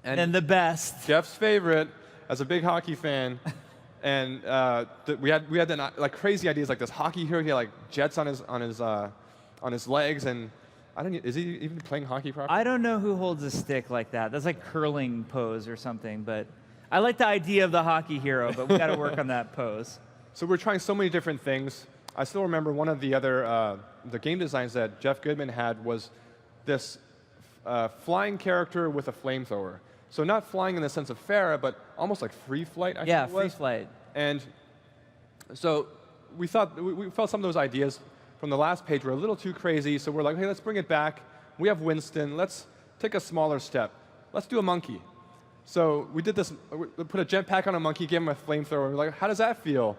And then the best. Jeff's favorite, as a big hockey fan, and we had like crazy ideas like this hockey hero. He had like jets on his legs, and I don't. Is he even playing hockey properly? I don't know who holds a stick like that. That's like curling pose or something. But I like the idea of the hockey hero, but we got to work on that pose. So we're trying so many different things. I still remember one of the other the game designs that Jeff Goodman had was this flying character with a flamethrower. So not flying in the sense of Farah, but almost like free flight. I Yeah, think it was. free flight. And so we thought we felt some of those ideas from the last page were a little too crazy. So we're like, hey, let's bring it back. We have Winston. Let's take a smaller step. Let's do a monkey. So we did this. We put a jetpack on a monkey, gave him a flamethrower. We're like, how does that feel?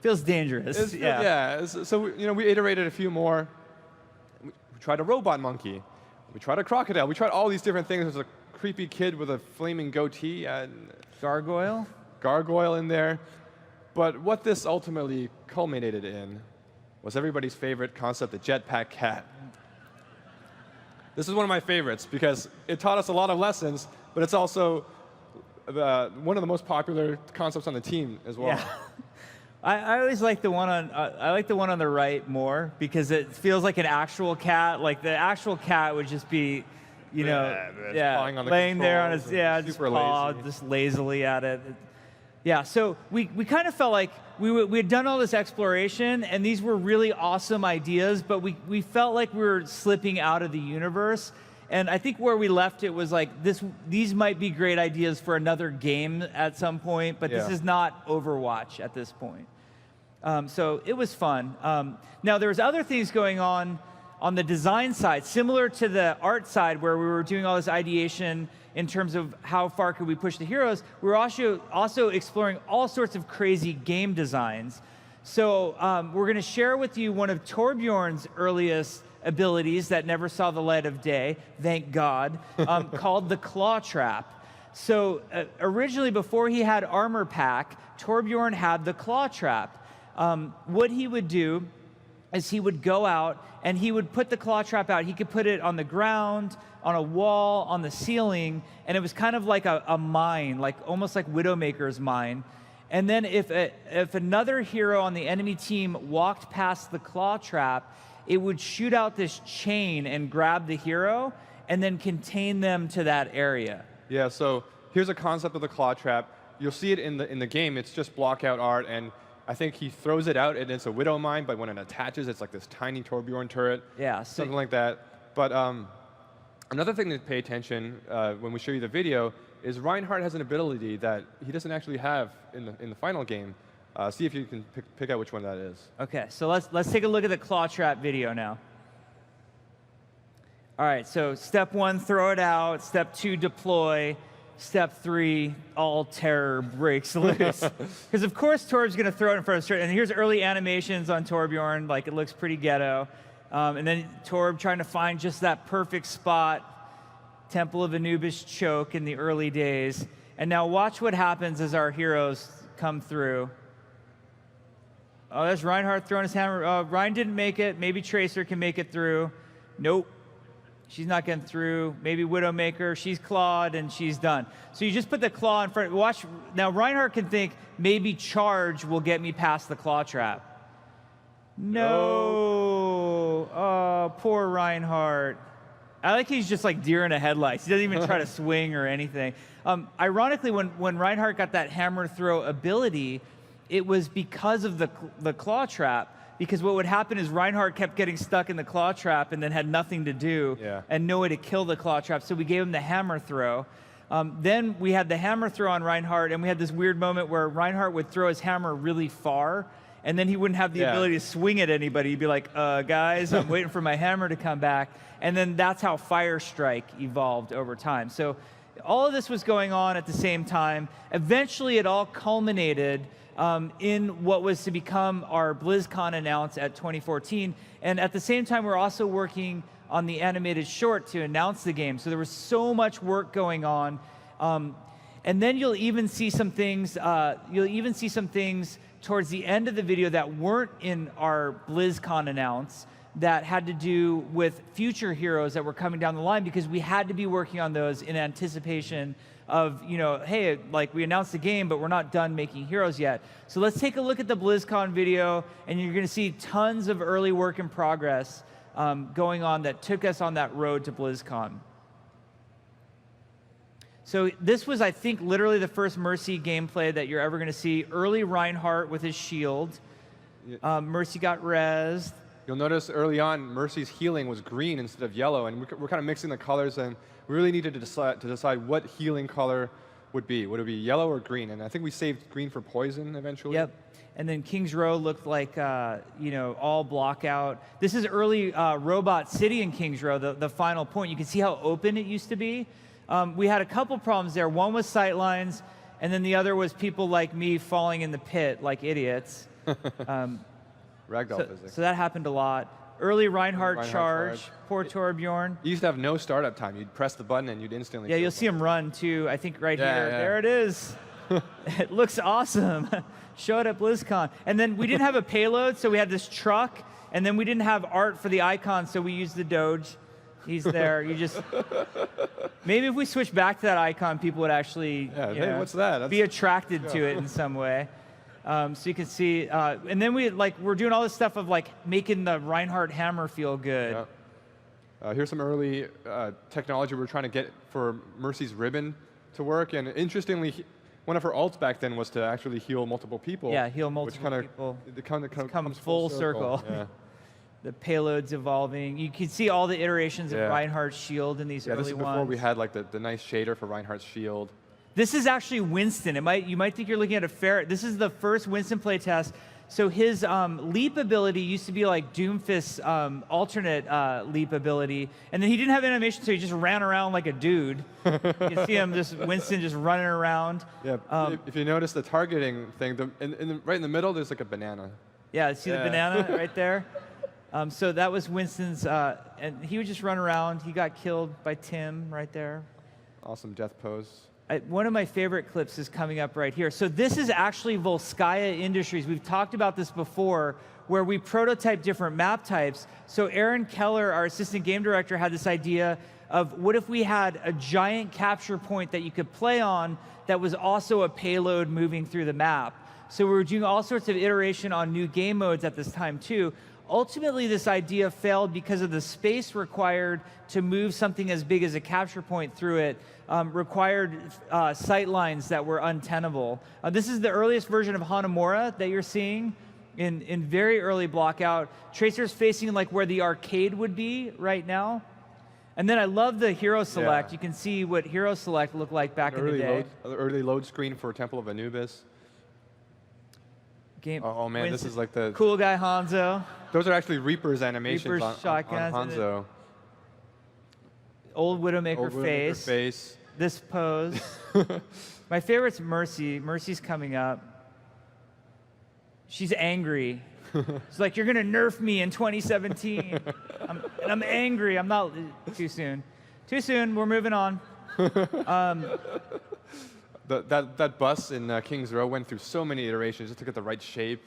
Feels dangerous. Yeah. So we iterated a few more. We tried a robot monkey. We tried a crocodile. We tried all these different things. There's a creepy kid with a flaming goatee and gargoyle in there. But what this ultimately culminated in was everybody's favorite concept, the jetpack cat. This is one of my favorites because it taught us a lot of lessons, but it's also one of the most popular concepts on the team as well. Yeah. I always like the one on I like the one on the right more because it feels like an actual cat. Like the actual cat would just be, laying there on his just paw, just lazily at it. Yeah, so we kind of felt like we had done all this exploration, and these were really awesome ideas, but we felt like we were slipping out of the universe. And I think where we left it was like these might be great ideas for another game at some point, but this is not Overwatch at this point. So it was fun. Now there was other things going on the design side, similar to the art side where we were doing all this ideation in terms of how far could we push the heroes. We were also exploring all sorts of crazy game designs. So we're going to share with you one of Torbjorn's earliest abilities that never saw the light of day, thank God, called the Claw Trap. So originally, before he had Armor Pack, Torbjorn had the Claw Trap. What he would do is he would go out and he would put the Claw Trap out. He could put it on the ground, on a wall, on the ceiling, and it was kind of like a mine, like almost like Widowmaker's mine. And then if another hero on the enemy team walked past the Claw Trap, it would shoot out this chain and grab the hero and then contain them to that area. Yeah, so here's a concept of the Claw Trap. You'll see it in the game. It's just blockout art, and I think he throws it out, and it's a Widow Mine, but when it attaches, it's like this tiny Torbjorn turret. Yeah. Something like that. But another thing to pay attention when we show you the video is Reinhardt has an ability that he doesn't actually have in the final game. See if you can pick out which one that is. Okay, so let's take a look at the Claw Trap video now. All right, so step 1, throw it out. Step 2, deploy. Step 3, all terror breaks loose. Because of course Torb's going to throw it in front of Torbjorn. And here's early animations on Torbjorn, like it looks pretty ghetto. And then Torb trying to find just that perfect spot. Temple of Anubis choke in the early days. And now watch what happens as our heroes come through. Oh, there's Reinhardt throwing his hammer. Rein didn't make it. Maybe Tracer can make it through. Nope. She's not getting through. Maybe Widowmaker. She's clawed, and she's done. So you just put the claw in front. Watch. Now, Reinhardt can think, maybe charge will get me past the Claw Trap. No. Oh, poor Reinhardt. I like he's just like deer in a headlights. He doesn't even try to swing or anything. Ironically, when Reinhardt got that hammer throw ability, it was because of the Claw Trap. Because what would happen is Reinhardt kept getting stuck in the Claw Trap and then had nothing to do and no way to kill the Claw Trap. So we gave him the hammer throw. Then we had the hammer throw on Reinhardt, and we had this weird moment where Reinhardt would throw his hammer really far, and then he wouldn't have the ability to swing at anybody. He'd be like, guys, I'm waiting for my hammer to come back. And then that's how Fire Strike evolved over time. So All of this was going on at the same time. Eventually, it all culminated in what was to become our BlizzCon announce at 2014. And at the same time, we're also working on the animated short to announce the game. So there was so much work going on. And then you'll even see some things. Towards the end of the video that weren't in our BlizzCon announce that had to do with future heroes that were coming down the line, because we had to be working on those in anticipation of, hey, like we announced the game, but we're not done making heroes yet. So let's take a look at the BlizzCon video, and you're going to see tons of early work in progress going on that took us on that road to BlizzCon. So this was, I think, literally the first Mercy gameplay that you're ever going to see. Early Reinhardt with his shield. Mercy got rezzed. You'll notice early on, Mercy's healing was green instead of yellow, and we're kind of mixing the colors, and we really needed to decide what healing color would be. Would it be yellow or green? And I think we saved green for poison eventually. Yep. And then King's Row looked like, all block out. This is early Robot City in King's Row, the final point. You can see how open it used to be. We had a couple problems there. One was sightlines, and then the other was people like me falling in the pit like idiots. Ragdoll physics. So that happened a lot. Early Reinhardt charge. Poor Torbjorn. You used to have no startup time. You'd press the button and you'd instantly. Yeah, you'll see him run too. I think right here. Yeah. There it is. It looks awesome. Show it at BlizzCon. And then we didn't have a payload, so we had this truck. And then we didn't have art for the icon, so we used the Doge. He's there. You just maybe if we switch back to that icon, people would actually hey, what's that? Be attracted to it in some way. So you can see, and then we're doing all this stuff of like making the Reinhardt hammer feel good. Yeah. Here's some early technology we're trying to get for Mercy's ribbon to work. And interestingly, one of her ults back then was to actually heal multiple people. Yeah, heal multiple people. It kind of comes full circle. Yeah. The payload's evolving. You can see all the iterations of Reinhardt's shield in these early ones. Yeah, this is before we had like the nice shader for Reinhardt's shield. This is actually Winston. You might think you're looking at a ferret. This is the first Winston playtest. So his leap ability used to be like Doomfist's alternate leap ability, and then he didn't have animation, so he just ran around like a dude. You can see him, Winston just running around. Yeah. If you notice the targeting thing, right in the middle, there's like a banana. Yeah. See the banana right there. So that was Winston's, and he would just run around. He got killed by Tim right there. Awesome death pose. One of my favorite clips is coming up right here. So this is actually Volskaya Industries. We've talked about this before, where we prototype different map types. So Aaron Keller, our assistant game director, had this idea of what if we had a giant capture point that you could play on that was also a payload moving through the map. So we were doing all sorts of iteration on new game modes at this time too. Ultimately, this idea failed because of the space required to move something as big as a capture point through it. Required sight lines that were untenable. This is the earliest version of Hanamura that you're seeing in very early block out. Tracer's facing like where the arcade would be right now. And then I love the hero select. You can see what hero select looked like back in the day. Early load screen for Temple of Anubis. Oh man, this is like the cool guy Hanzo. Those are actually Reaper's animations Reaper's on Hanzo. Old Widowmaker face. This pose. My favorite's Mercy. Mercy's coming up. She's angry. She's like, you're going to nerf me in 2017. And I'm angry. I'm not... Too soon. Too soon. We're moving on. That bus in King's Row went through so many iterations just to get the right shape.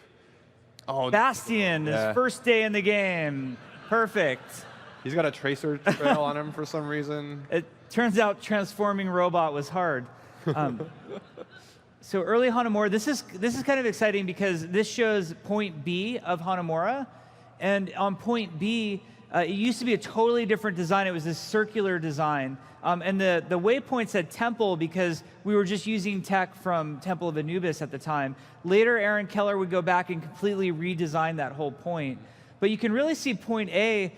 Oh, Bastion, his first day in the game. Perfect. He's got a tracer trail on him for some reason. It turns out transforming robot was hard. So early Hanamura, this is kind of exciting because this shows point B of Hanamura. And on point B, it used to be a totally different design. It was this circular design. And the waypoint said temple because we were just using tech from Temple of Anubis at the time. Later, Aaron Keller would go back and completely redesign that whole point. But you can really see point A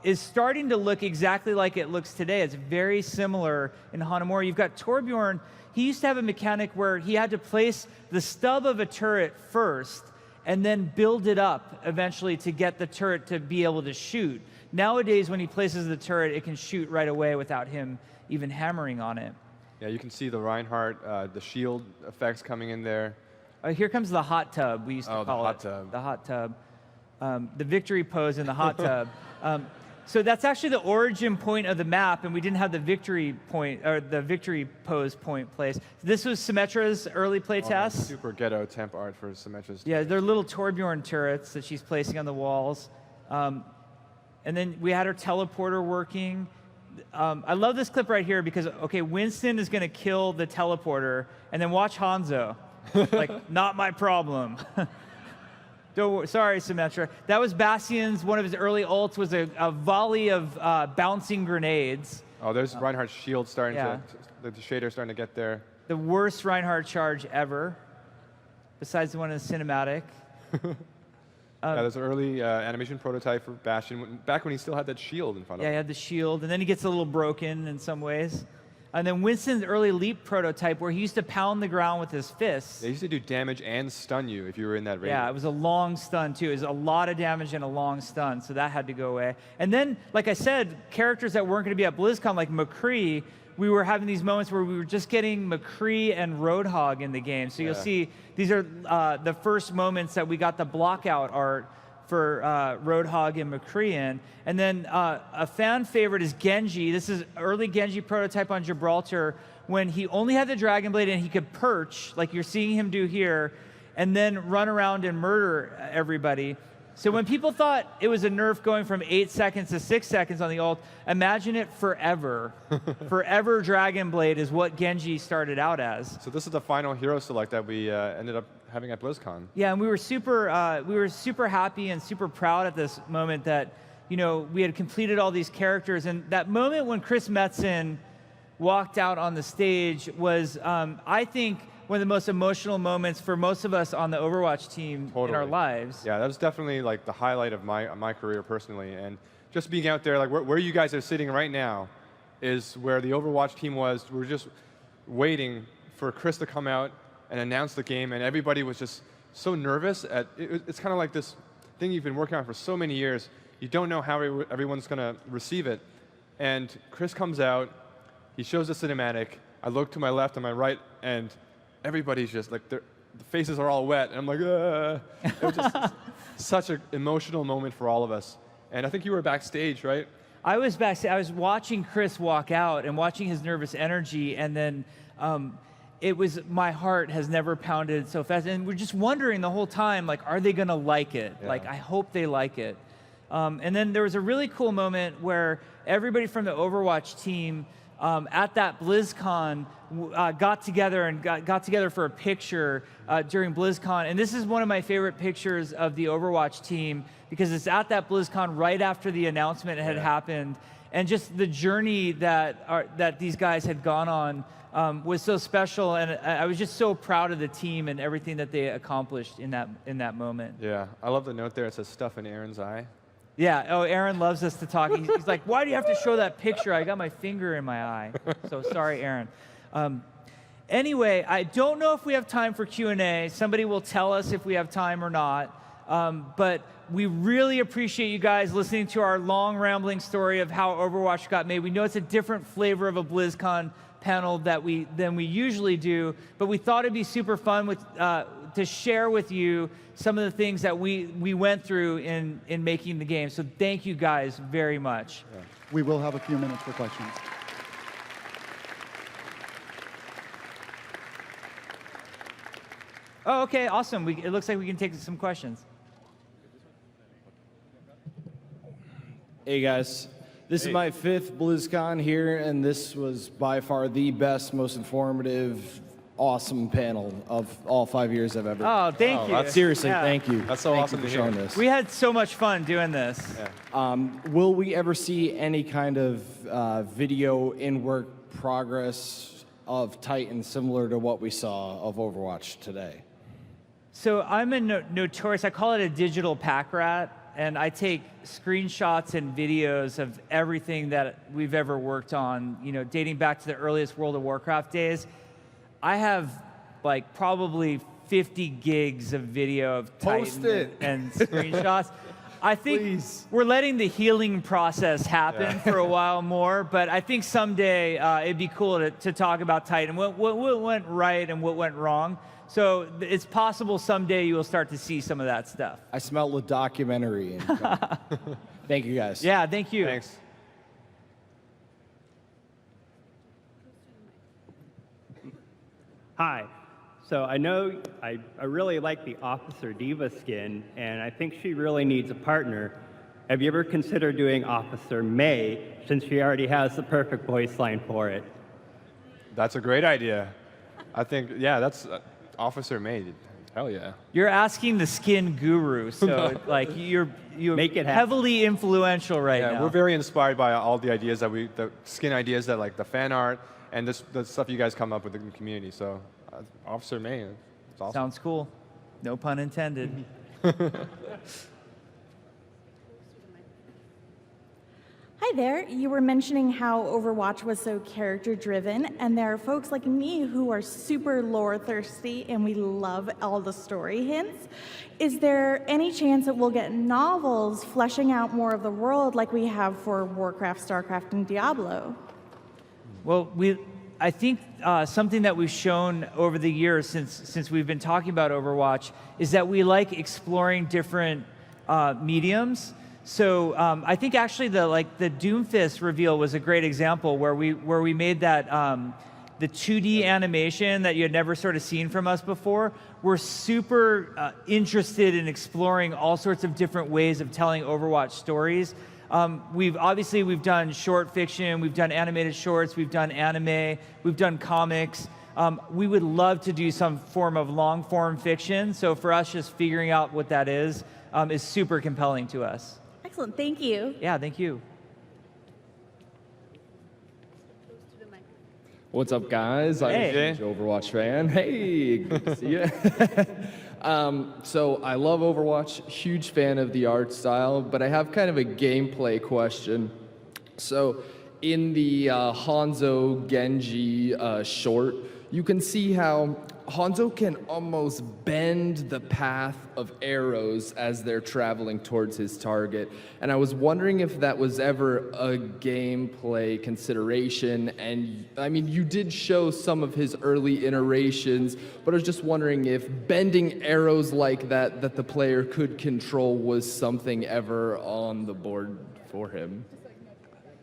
is starting to look exactly like it looks today. It's very similar in Hanamura. You've got Torbjorn. He used to have a mechanic where he had to place the stub of a turret first and then build it up eventually to get the turret to be able to shoot. Nowadays, when he places the turret, it can shoot right away without him even hammering on it. Yeah, you can see the Reinhardt, the shield effects coming in there. Here comes the hot tub, we used to call it. The hot tub. The victory pose in the hot tub. So that's actually the origin point of the map, and we didn't have the victory point, or the victory pose point place. This was Symmetra's early play test. Super ghetto temp art for Symmetra's. Yeah, they're little Torbjorn turrets that she's placing on the walls. And then we had her teleporter working. I love this clip right here because, okay, Winston is going to kill the teleporter, and then watch Hanzo. Like, not my problem. Don't worry, sorry, Symmetra. That was Bastion's, one of his early ults was a volley of bouncing grenades. Oh, there's Reinhardt's shield starting to, the shader starting to get there. The worst Reinhardt charge ever, besides the one in the cinematic. Yeah, there's an early animation prototype for Bastion, back when he still had that shield in front of him. Yeah, he had the shield, and then he gets a little broken in some ways. And then Winston's early leap prototype where he used to pound the ground with his fists. They used to do damage and stun you if you were in that range. Yeah, it was a long stun too. It was a lot of damage and a long stun, so that had to go away. And then, like I said, characters that weren't going to be at BlizzCon, like McCree, we were having these moments where we were just getting McCree and Roadhog in the game. So you'll see these are the first moments that we got the blockout art for Roadhog and McCree in. And then a fan favorite is Genji. This is early Genji prototype on Gibraltar when he only had the Dragon Blade and he could perch, like you're seeing him do here, and then run around and murder everybody. So when people thought it was a nerf going from 8 seconds to 6 seconds on the ult, imagine it forever. Forever Dragon Blade is what Genji started out as. So this is the final hero select that we ended up having at BlizzCon. Yeah, and we were super happy and super proud at this moment that, you know, we had completed all these characters. And that moment when Chris Metzen walked out on the stage was, I think, one of the most emotional moments for most of us on the Overwatch team in our lives. Yeah, that was definitely like the highlight of my career personally. And just being out there, like where you guys are sitting right now is where the Overwatch team was. We were just waiting for Chris to come out and announce the game, and everybody was just so nervous. It's kind of like this thing you've been working on for so many years. You don't know how everyone's going to receive it. And Chris comes out, he shows the cinematic. I look to my left and my right, and everybody's just like, the faces are all wet. And I'm like, It was just such an emotional moment for all of us. And I think you were backstage, right? I was backstage. I was watching Chris walk out and watching his nervous energy, and then it was, my heart has never pounded so fast. And we're just wondering the whole time, like, are they going to like it? Yeah. Like, I hope they like it. And then there was a really cool moment where everybody from the Overwatch team at that BlizzCon got together for a picture during BlizzCon. And this is one of my favorite pictures of the Overwatch team because it's at that BlizzCon right after the announcement had happened. And just the journey that these guys had gone on was so special, and I was just so proud of the team and everything that they accomplished in that moment. Yeah, I love the note there. It says stuff in Aaron's eye. Yeah, oh, Aaron loves us to talk. He's like, why do you have to show that picture? I got my finger in my eye. So sorry, Aaron. Anyway, I don't know if we have time for Q&A. Somebody will tell us if we have time or not. But we really appreciate you guys listening to our long, rambling story of how Overwatch got made. We know it's a different flavor of a BlizzCon panel than we usually do, but we thought it'd be super fun to share with you some of the things that we went through in making the game. So thank you guys very much. Yeah. We will have a few minutes for questions. Oh, okay, awesome. It looks like we can take some questions. Hey guys, this is my 5th BlizzCon here, and this was by far the best, most informative, awesome panel of all 5 years I've ever. Oh, thank you. Seriously, thank you. That's so awesome for to showing hear. this. We had so much fun doing this. Yeah. Will we ever see any kind of video in-work progress of Titan similar to what we saw of Overwatch today? So I'm a notorious, I call it a digital pack rat, and I take screenshots and videos of everything that we've ever worked on, you know, dating back to the earliest World of Warcraft days. I have like probably 50 gigs of video of Titan and screenshots. I think we're letting the healing process happen for a while more, but I think someday it'd be cool to talk about Titan, what went right and what went wrong. So it's possible someday you will start to see some of that stuff. I smell a documentary. Thank you, guys. Yeah, thank you. Thanks. Hi. So I know I really like the Officer Diva skin, and I think she really needs a partner. Have you ever considered doing Officer May, since she already has the perfect voice line for it? That's a great idea. I think, yeah, that's Officer May. Hell yeah. You're asking the skin guru, so like you're Make it happen. heavily influential right Yeah, now. we're very inspired by all the ideas that the skin ideas that like the fan art and the stuff you guys come up with in the community. So, Officer May, it's awesome. Sounds cool. No pun intended. Hi there. You were mentioning how Overwatch was so character-driven, and there are folks like me who are super lore-thirsty, and we love all the story hints. Is there any chance that we'll get novels fleshing out more of the world like we have for Warcraft, StarCraft, and Diablo? Well, I think something that we've shown over the years since we've been talking about Overwatch is that we like exploring different mediums. So I think actually the Doomfist reveal was a great example where we made that the 2D animation that you had never sort of seen from us before. We're super interested in exploring all sorts of different ways of telling Overwatch stories. We've done short fiction, we've done animated shorts, we've done anime, we've done comics. We would love to do some form of long form fiction. So for us, just figuring out what that is super compelling to us. Excellent. Thank you. Yeah, thank you. What's up, guys? I'm Hey. a huge Overwatch fan. Hey, good to see you. So I love Overwatch, huge fan of the art style, but I have kind of a gameplay question. So in the Hanzo Genji short, you can see how Hanzo can almost bend the path of arrows as they're traveling towards his target. And I was wondering if that was ever a gameplay consideration. And I mean, you did show some of his early iterations, but I was just wondering if bending arrows like that the player could control was something ever on the board for him.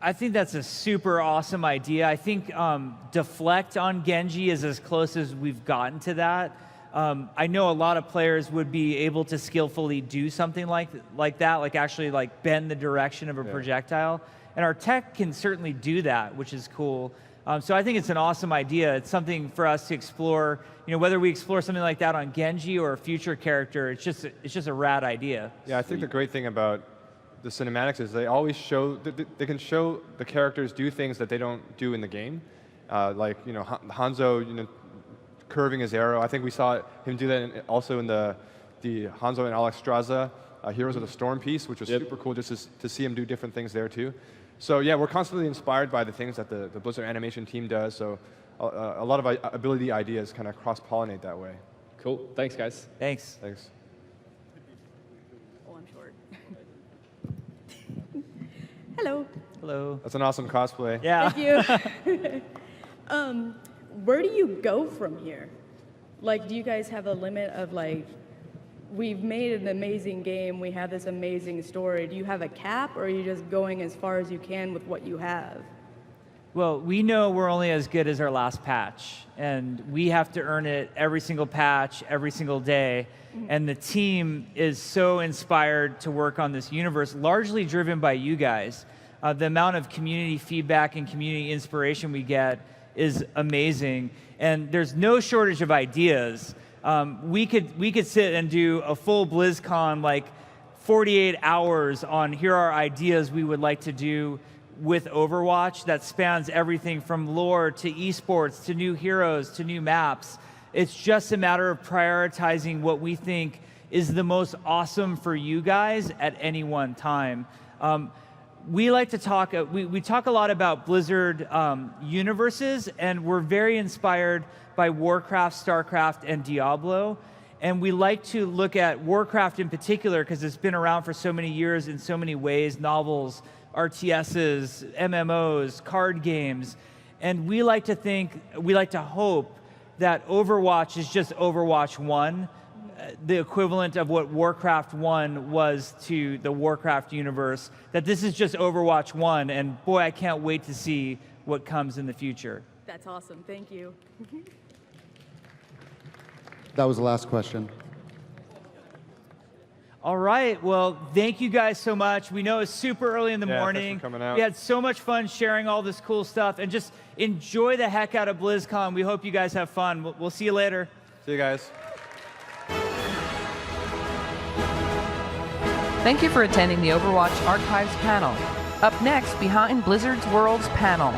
I think that's a super awesome idea. I think deflect on Genji is as close as we've gotten to that. I know a lot of players would be able to skillfully do something like that, like actually like bend the direction of a projectile. And our tech can certainly do that, which is cool. So I think it's an awesome idea. It's something for us to explore. You know, whether we explore something like that on Genji or a future character, it's just a rad idea. Yeah, I think the great thing about the cinematics is they always show, they can show the characters do things that they don't do in the game. Like, you know, Hanzo, you know, curving his arrow. I think we saw him do that also in the Hanzo and Alexstrasza Heroes of the Storm piece, which was super cool just to see him do different things there too. So yeah, we're constantly inspired by the things that the Blizzard animation team does. So a lot of ability ideas kind of cross-pollinate that way. Cool. Thanks, guys. Thanks. Thanks. Oh, I'm short. Hello. Hello. That's an awesome cosplay. Yeah. Thank you. Where do you go from here? Like, do you guys have a limit of like, we've made an amazing game, we have this amazing story. Do you have a cap, or are you just going as far as you can with what you have? Well, we know we're only as good as our last patch, and we have to earn it every single patch, every single day. And the team is so inspired to work on this universe, largely driven by you guys. The amount of community feedback and community inspiration we get is amazing, and there's no shortage of ideas. We could sit and do a full BlizzCon, like 48 hours on here are ideas we would like to do with Overwatch that spans everything from lore to esports to new heroes to new maps. It's just a matter of prioritizing what we think is the most awesome for you guys at any one time. We like to talk, we talk a lot about Blizzard universes, and we're very inspired by Warcraft, StarCraft, and Diablo. And we like to look at Warcraft in particular because it's been around for so many years in so many ways, novels, RTSs, MMOs, card games. And we like to hope that Overwatch is just Overwatch 1, the equivalent of what Warcraft 1 was to the Warcraft universe, that this is just Overwatch 1, and boy, I can't wait to see what comes in the future. That's awesome. Thank you. That was the last question. All right, well, thank you guys so much. We know it's super early in the Yeah, thanks for morning. coming out. We had so much fun sharing all this cool stuff, and just enjoy the heck out of BlizzCon. We hope you guys have fun. We'll see you later. See you guys. Thank you for attending the Overwatch Archives panel. Up next, Behind Blizzard's Worlds panel.